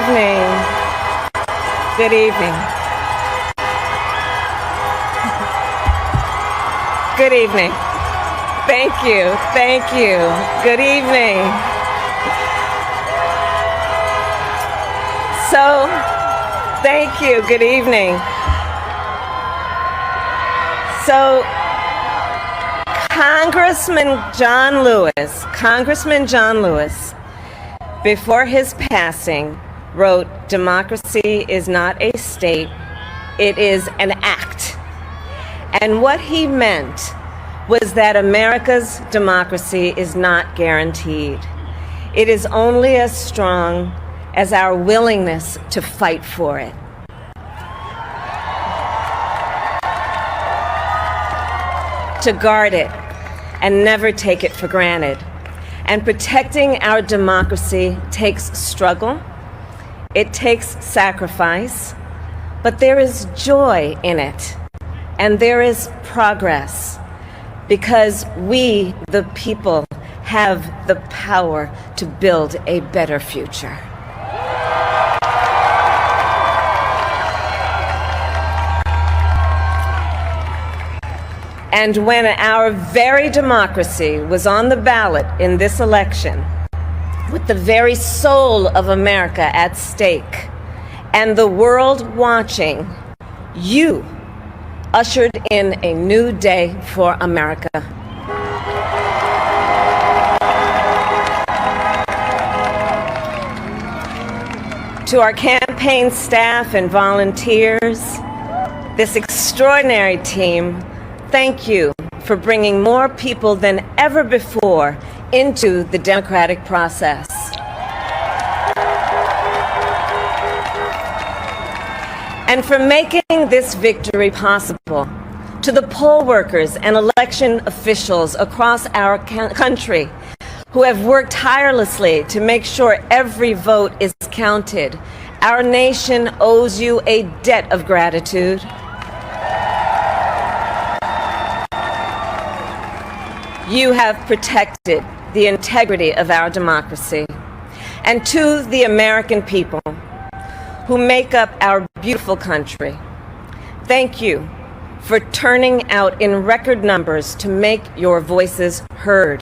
evening. Good evening. Good evening. Thank you. Thank you. Good evening. So, thank you. Good evening. So, Congressman John Lewis, before his passing, wrote, "Democracy is not a state, it is an act." And what he meant was that America's democracy is not guaranteed. It is only as strong as our willingness to fight for it. To guard it and never take it for granted. And protecting our democracy takes struggle, it takes sacrifice, but there is joy in it, and there is progress, because we, the people, have the power to build a better future. And when our very democracy was on the ballot in this election, with the very soul of America at stake, and the world watching, you ushered in a new day for America. To our campaign staff and volunteers, this extraordinary team, thank you for bringing more people than ever before into the democratic process. And for making this victory possible. To the poll workers and election officials across our country who have worked tirelessly to make sure every vote is counted, our nation owes you a debt of gratitude. You have protected the integrity of our democracy. And to the American people who make up our beautiful country, thank you for turning out in record numbers to make your voices heard.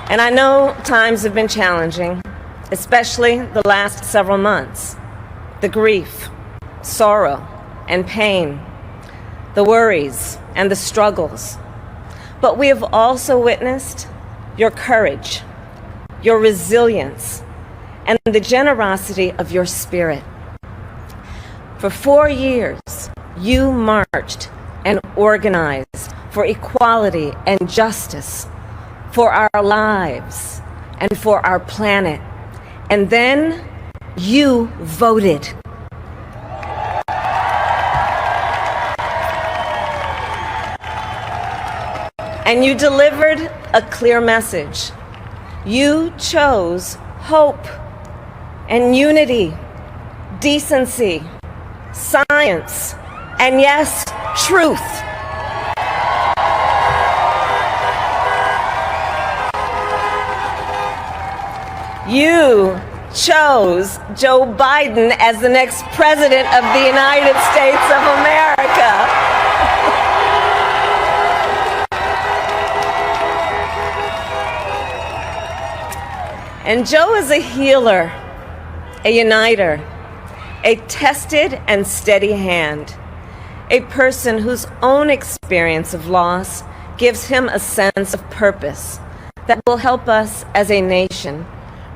And I know times have been challenging, especially the last several months. The grief, sorrow, and pain, the worries and the struggles. But we have also witnessed your courage, your resilience, and the generosity of your spirit. For 4 years, you marched and organized for equality and justice, for our lives and for our planet. And then you voted. And you delivered a clear message. You chose hope and unity, decency, science, and yes, truth. You chose Joe Biden as the next president of the United States of America. And Joe is a healer, a uniter, a tested and steady hand, a person whose own experience of loss gives him a sense of purpose that will help us as a nation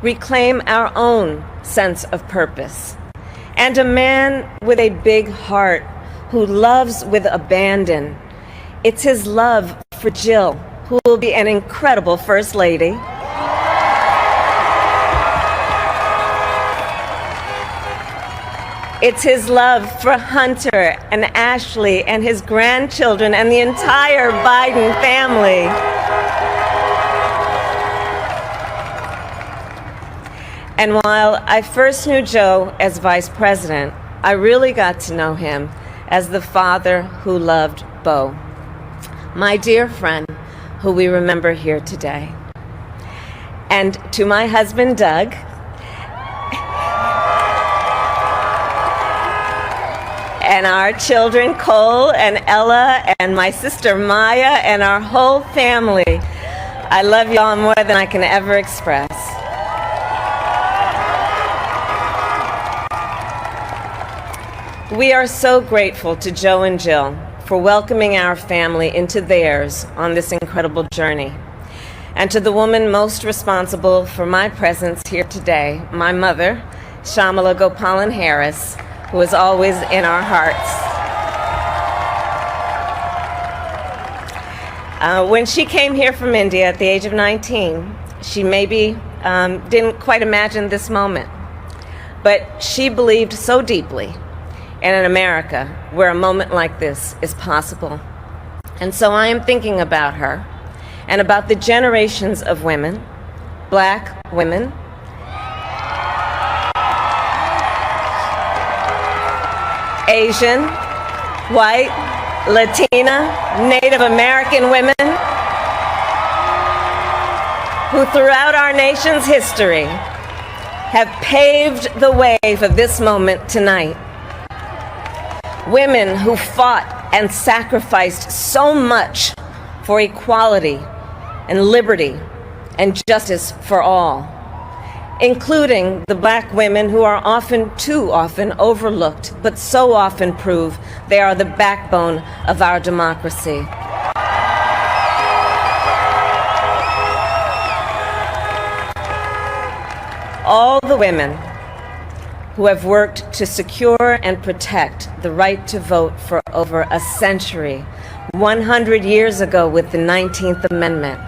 reclaim our own sense of purpose. And a man with a big heart who loves with abandon. It's his love for Jill, who will be an incredible First Lady. It's his love for Hunter and Ashley and his grandchildren and the entire Biden family. And while I first knew Joe as vice president, I really got to know him as the father who loved Bo, my dear friend who we remember here today. and to my husband, Doug, and our children, Cole and Ella, and my sister, Maya, and our whole family. I love you all more than I can ever express. We are so grateful to Joe and Jill for welcoming our family into theirs on this incredible journey. And to the woman most responsible for my presence here today, my mother, Kamala Gopalan Harris, who is always in our hearts. When she came here from India at the age of 19, she maybe didn't quite imagine this moment, but she believed so deeply in an America where a moment like this is possible. And so I am thinking about her and about the generations of women, Black women, Asian, white, Latina, Native American women who throughout our nation's history have paved the way for this moment tonight. Women who fought and sacrificed so much for equality and liberty and justice for all, including the Black women who are too often overlooked, but so often prove they are the backbone of our democracy. All the women who have worked to secure and protect the right to vote for over a century, 100 years ago with the 19th Amendment,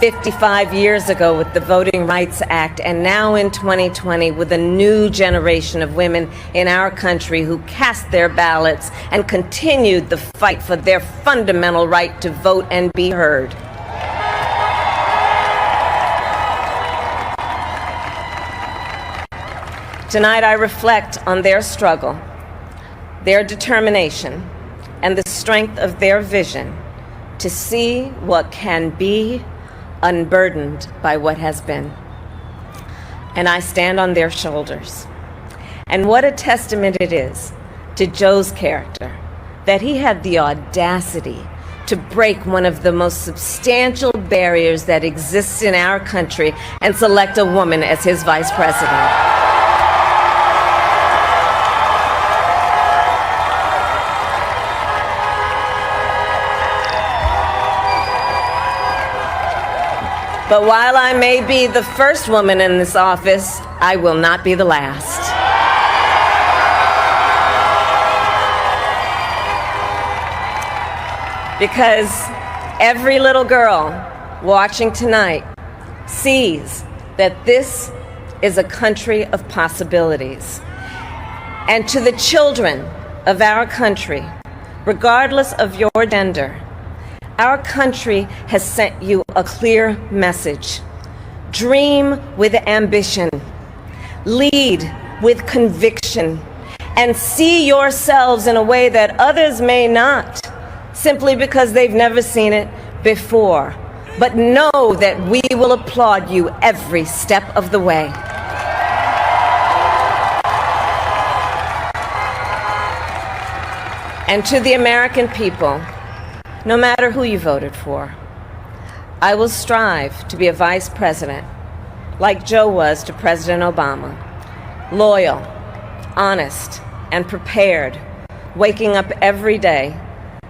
55 years ago with the Voting Rights Act, and now in 2020 with a new generation of women in our country who cast their ballots and continued the fight for their fundamental right to vote and be heard. Tonight I reflect on their struggle, their determination, and the strength of their vision to see what can be unburdened by what has been. And I stand on their shoulders. And what a testament it is to Joe's character that he had the audacity to break one of the most substantial barriers that exists in our country and select a woman as his vice president. But while I may be the first woman in this office, I will not be the last. Because every little girl watching tonight sees that this is a country of possibilities. And to the children of our country, regardless of your gender, our country has sent you a clear message. Dream with ambition, lead with conviction, and see yourselves in a way that others may not, simply because they've never seen it before. But know that we will applaud you every step of the way. And to the American people, no matter who you voted for, I will strive to be a vice president, like Joe was to President Obama, loyal, honest, and prepared, waking up every day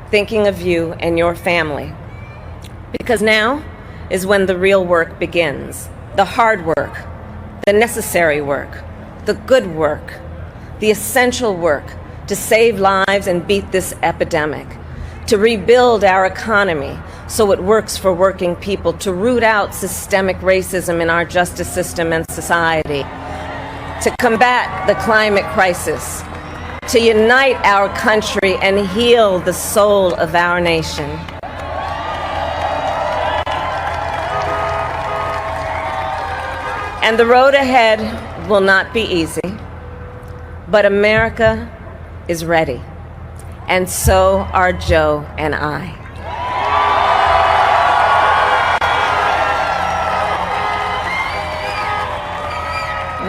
thinking of you and your family. Because now is when the real work begins, the hard work, the necessary work, the good work, the essential work to save lives and beat this epidemic, to rebuild our economy so it works for working people, to root out systemic racism in our justice system and society, to combat the climate crisis, to unite our country and heal the soul of our nation. And the road ahead will not be easy, but America is ready. And so are Joe and I.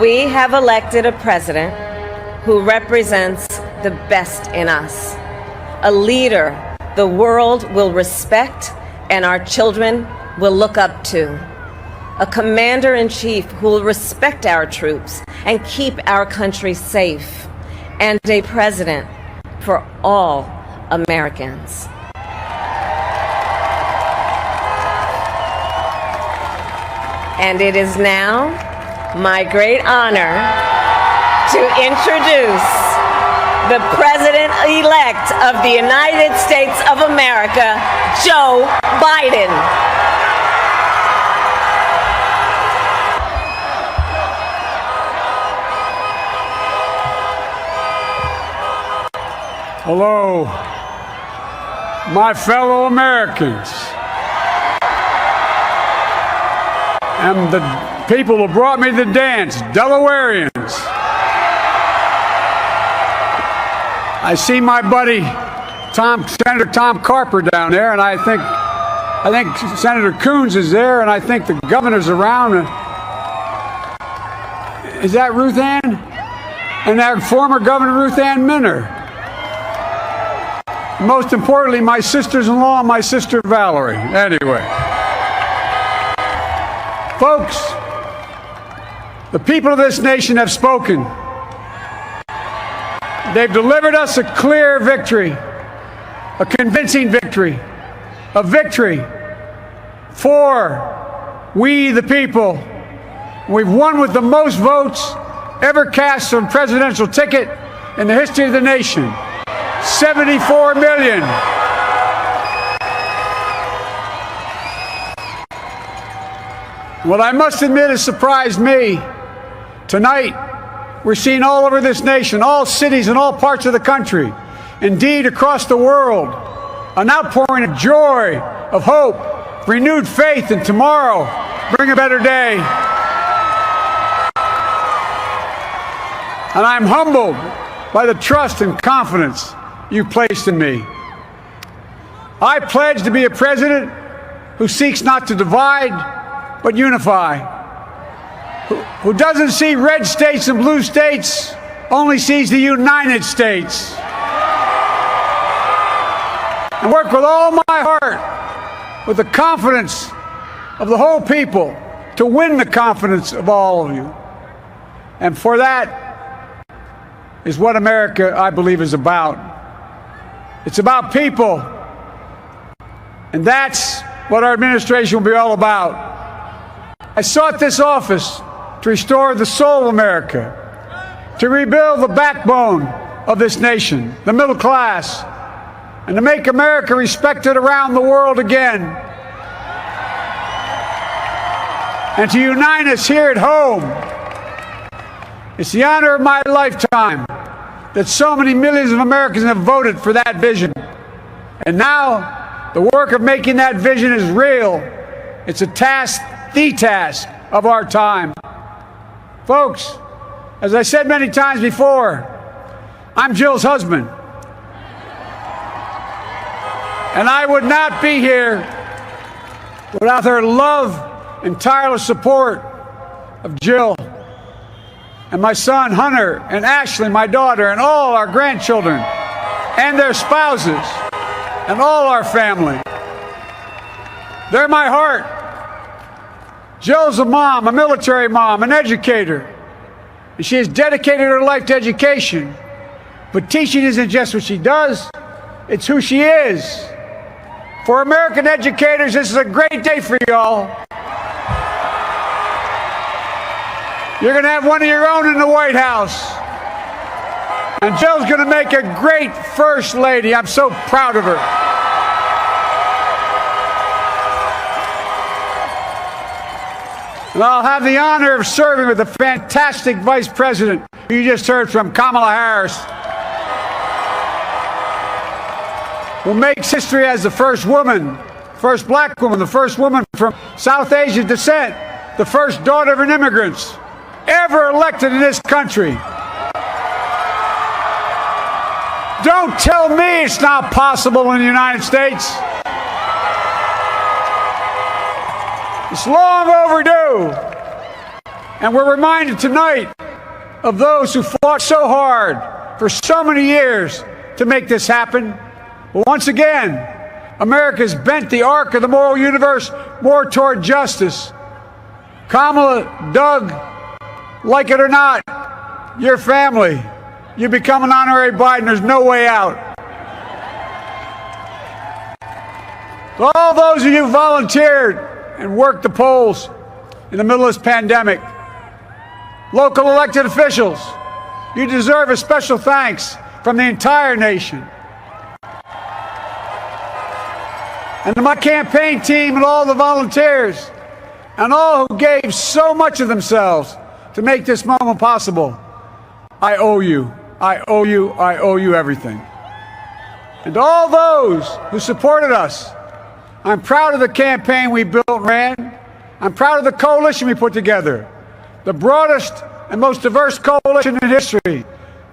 We have elected a president who represents the best in us, a leader the world will respect and our children will look up to, a commander-in-chief who will respect our troops and keep our country safe, and a president for all Americans. And it is now my great honor to introduce the President-elect of the United States of America, Joe Biden. Hello, my fellow Americans, and the people who brought me to the dance, Delawareans. I see my buddy Senator Tom Carper down there, and I think Senator Coons is there, and I think the governor's around. Is that Ruth Ann? And that former Governor Ruth Ann Minner. Most importantly, my sisters-in-law and my sister Valerie. Anyway. Folks, the people of this nation have spoken. They've delivered us a clear victory, a convincing victory, a victory for we the people. We've won with the most votes ever cast on a presidential ticket in the history of the nation. 74 million. What I must admit has surprised me. Tonight, we're seeing all over this nation, all cities and all parts of the country, indeed across the world, an outpouring of joy, of hope, renewed faith in tomorrow, bring a better day. And I'm humbled by the trust and confidence you placed in me. I pledge to be a president who seeks not to divide, but unify. Who doesn't see red states and blue states, only sees the United States. And work with all my heart, with the confidence of the whole people, to win the confidence of all of you. And for that is what America, I believe, is about. It's about people. And that's what our administration will be all about. I sought this office to restore the soul of America, to rebuild the backbone of this nation, the middle class, and to make America respected around the world again, and to unite us here at home. It's the honor of my lifetime that so many millions of Americans have voted for that vision. And now, the work of making that vision is real. It's a task, the task of our time. Folks, as I said many times before, I'm Jill's husband. And I would not be here without her love and tireless support of Jill and my son Hunter and Ashley, my daughter, and all our grandchildren and their spouses and all our family. They're my heart. Jill's a mom, a military mom, an educator. And she has dedicated her life to education. But teaching isn't just what she does, it's who she is. For American educators, this is a great day for y'all. You're going to have one of your own in the White House. And Jill's going to make a great First Lady. I'm so proud of her. And I'll have the honor of serving with the fantastic Vice President who you just heard from, Kamala Harris, who makes history as the first woman, first black woman, the first woman from South Asian descent, the first daughter of an immigrant ever elected in this country. Don't tell me it's not possible in the United States. It's long overdue. And we're reminded tonight of those who fought so hard for so many years to make this happen. But once again, America's bent the arc of the moral universe more toward justice. Kamala, Doug, like it or not, your family, you become an honorary Biden. There's no way out. To all those of you who volunteered and worked the polls in the middle of this pandemic, local elected officials, you deserve a special thanks from the entire nation. And to my campaign team and all the volunteers and all who gave so much of themselves to make this moment possible, I owe you. I owe you. I owe you everything. And to all those who supported us, I'm proud of the campaign we built and ran. I'm proud of the coalition we put together, the broadest and most diverse coalition in history.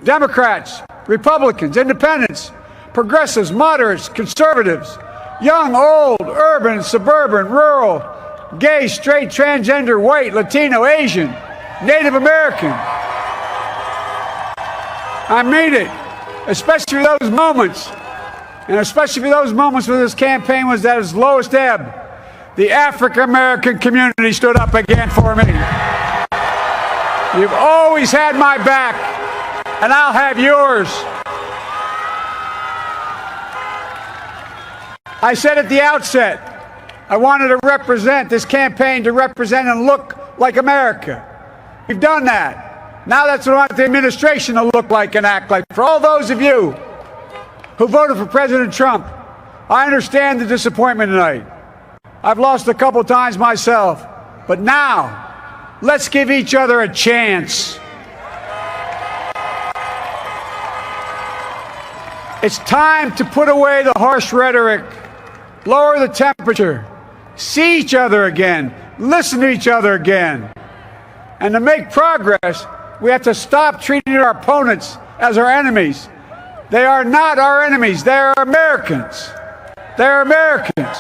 Democrats, Republicans, Independents, progressives, moderates, conservatives, young, old, urban, suburban, rural, gay, straight, transgender, white, Latino, Asian, Native American. I mean it, especially those moments, and especially those moments when this campaign was at its lowest ebb. The African American community stood up again for me. You've always had my back, and I'll have yours. I said at the outset, I wanted to represent this campaign, to represent and look like America. We've done that. Now that's what I want the administration to look like and act like. For all those of you who voted for President Trump, I understand the disappointment tonight. I've lost a couple times myself, but now let's give each other a chance. It's time to put away the harsh rhetoric, lower the temperature, see each other again, listen to each other again. And to make progress, we have to stop treating our opponents as our enemies. They are not our enemies. They are Americans. They're Americans.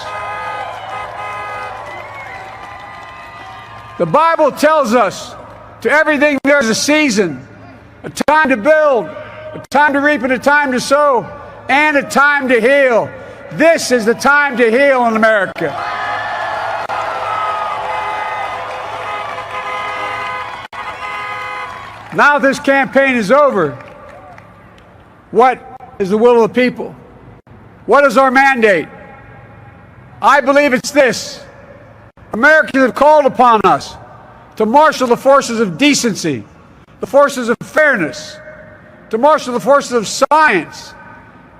The Bible tells us to everything there's a season, a time to build, a time to reap and a time to sow, and a time to heal. This is the time to heal in America. Now this campaign is over. What is the will of the people? What is our mandate? I believe it's this. Americans have called upon us to marshal the forces of decency, the forces of fairness, to marshal the forces of science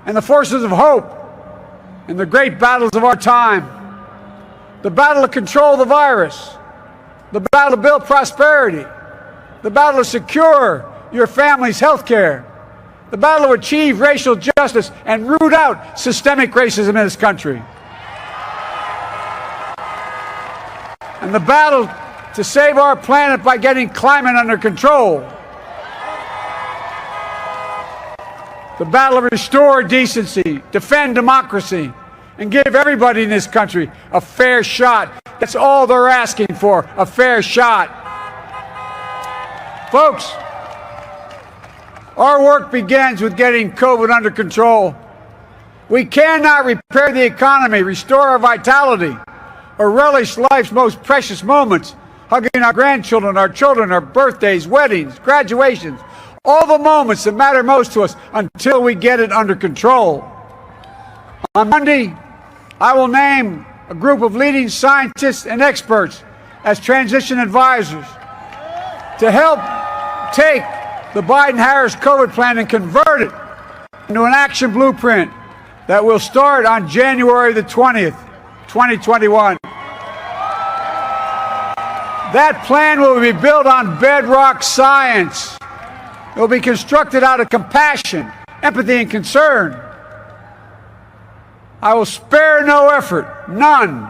and the forces of hope in the great battles of our time. The battle to control the virus, the battle to build prosperity, the battle to secure your family's health care, the battle to achieve racial justice and root out systemic racism in this country, and the battle to save our planet by getting climate under control, the battle to restore decency, defend democracy, and give everybody in this country a fair shot. That's all they're asking for, a fair shot. Folks, our work begins with getting COVID under control. We cannot repair the economy, restore our vitality, or relish life's most precious moments, hugging our grandchildren, our children, our birthdays, weddings, graduations, all the moments that matter most to us until we get it under control. On Monday, I will name a group of leading scientists and experts as transition advisors to help take the Biden-Harris COVID plan and convert it into an action blueprint that will start on January the 20th, 2021. That plan will be built on bedrock science. It will be constructed out of compassion, empathy, and concern. I will spare no effort, none,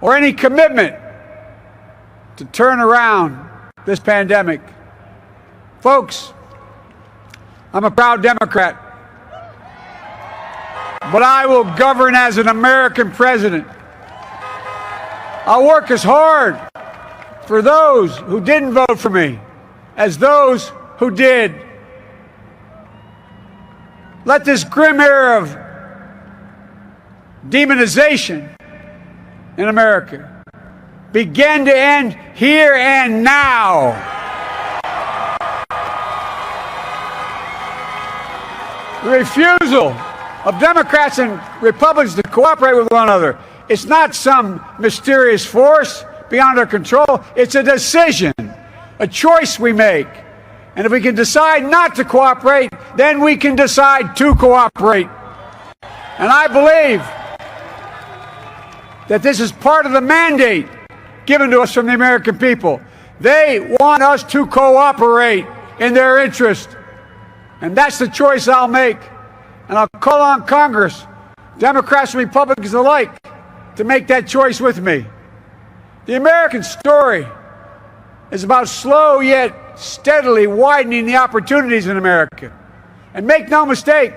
or any commitment to turn around this pandemic. Folks, I'm a proud Democrat, but I will govern as an American president. I'll work as hard for those who didn't vote for me as those who did. Let this grim era of demonization in America begin to end here and now. The refusal of Democrats and Republicans to cooperate with one another, it's not some mysterious force beyond our control. It's a decision, a choice we make. And if we can decide not to cooperate, then we can decide to cooperate. And I believe that this is part of the mandate given to us from the American people. They want us to cooperate in their interest. And that's the choice I'll make. And I'll call on Congress, Democrats and Republicans alike, to make that choice with me. The American story is about slow yet steadily widening the opportunities in America. And make no mistake,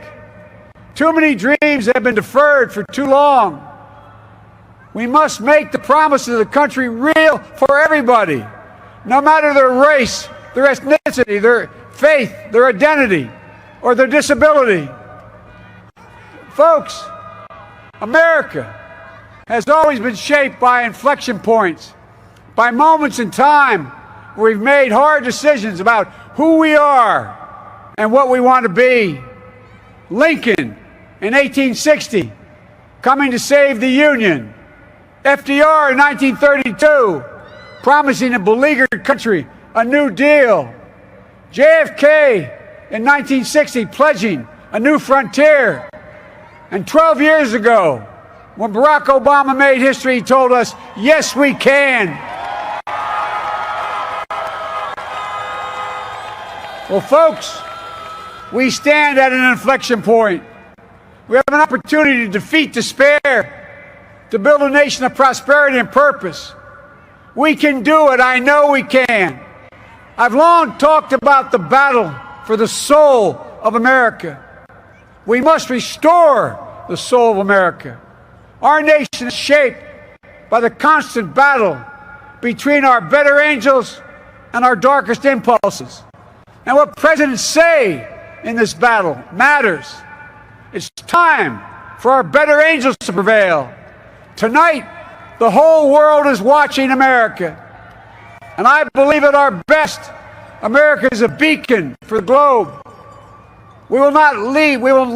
too many dreams have been deferred for too long. We must make the promise of the country real for everybody, no matter their race, their ethnicity, their faith, their identity, or their disability. Folks, America has always been shaped by inflection points, by moments in time where we've made hard decisions about who we are and what we want to be. Lincoln in 1860, coming to save the Union. FDR in 1932, promising a beleaguered country a new deal. JFK in 1960, pledging a new frontier. And 12 years ago, when Barack Obama made history, he told us, yes, we can. Well, folks, we stand at an inflection point. We have an opportunity to defeat despair, to build a nation of prosperity and purpose. We can do it. I know we can. I've long talked about the battle for the soul of America. We must restore the soul of America. Our nation is shaped by the constant battle between our better angels and our darkest impulses. And what presidents say in this battle matters. It's time for our better angels to prevail. Tonight, the whole world is watching America. And I believe at our best, America is a beacon for the globe. We will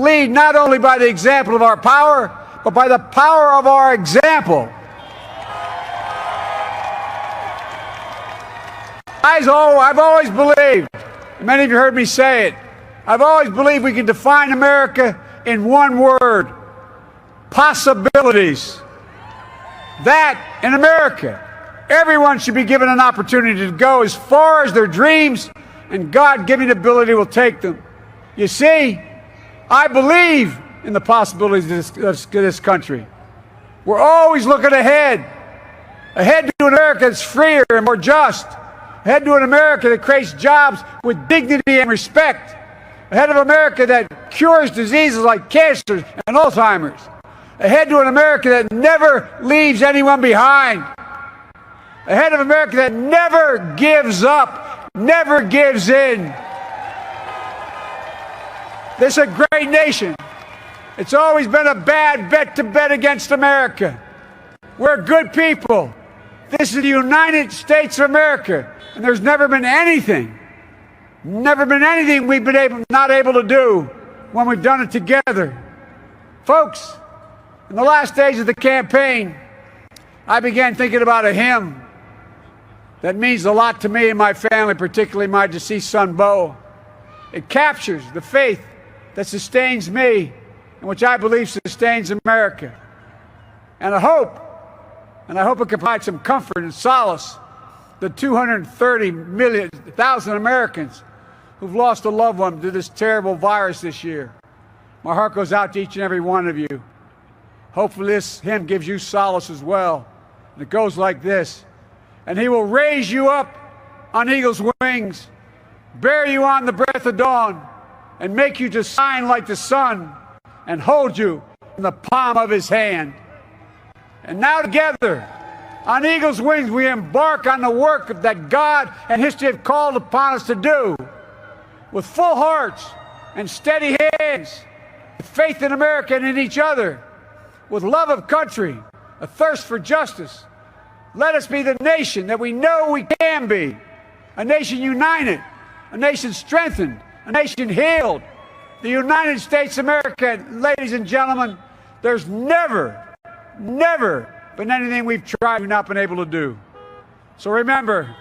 lead not only by the example of our power, but by the power of our example. I've always believed, and many of you heard me say it, I've always believed we can define America in one word: possibilities. That in America, everyone should be given an opportunity to go as far as their dreams and God-given ability will take them. You see, I believe in the possibilities of this country. We're always looking ahead to an America that's freer and more just, ahead to an America that creates jobs with dignity and respect, ahead of America that cures diseases like cancer and Alzheimer's, ahead to an America that never leaves anyone behind, ahead of America that never gives up, never gives in. This is a great nation. It's always been a bad bet to bet against America. We're good people. This is the United States of America, and there's never been anything we've been not able to do when we've done it together. Folks, in the last days of the campaign, I began thinking about a hymn that means a lot to me and my family, particularly my deceased son, Bo. It captures the faith that sustains me and which I believe sustains America. And I hope it can provide some comfort and solace the 230,000 Americans who've lost a loved one to this terrible virus this year. My heart goes out to each and every one of you. Hopefully this hymn gives you solace as well. And it goes like this: and he will raise you up on eagle's wings, bear you on the breath of dawn, and make you to shine like the sun, and hold you in the palm of his hand. And now together, On eagle's wings, we embark on the work that God and history have called upon us to do. With full hearts and steady hands, with faith in America and in each other, with love of country, a thirst for justice, let us be the nation that we know we can be. A nation united, a nation strengthened, a nation healed. The United States of America, ladies and gentlemen, there's never been anything we've tried we've not been able to do. So remember,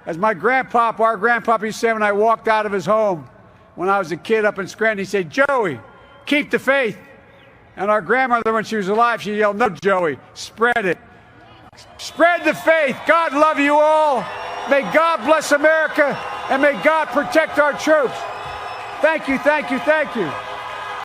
as our grandpapa used to say when I walked out of his home when I was a kid up in Scranton, he said, "Joey, keep the faith." And our grandmother, when she was alive, she yelled, "No, Joey, spread it. Spread the faith." God love you all. May God bless America, and may God protect our troops. Thank you, thank you, thank you.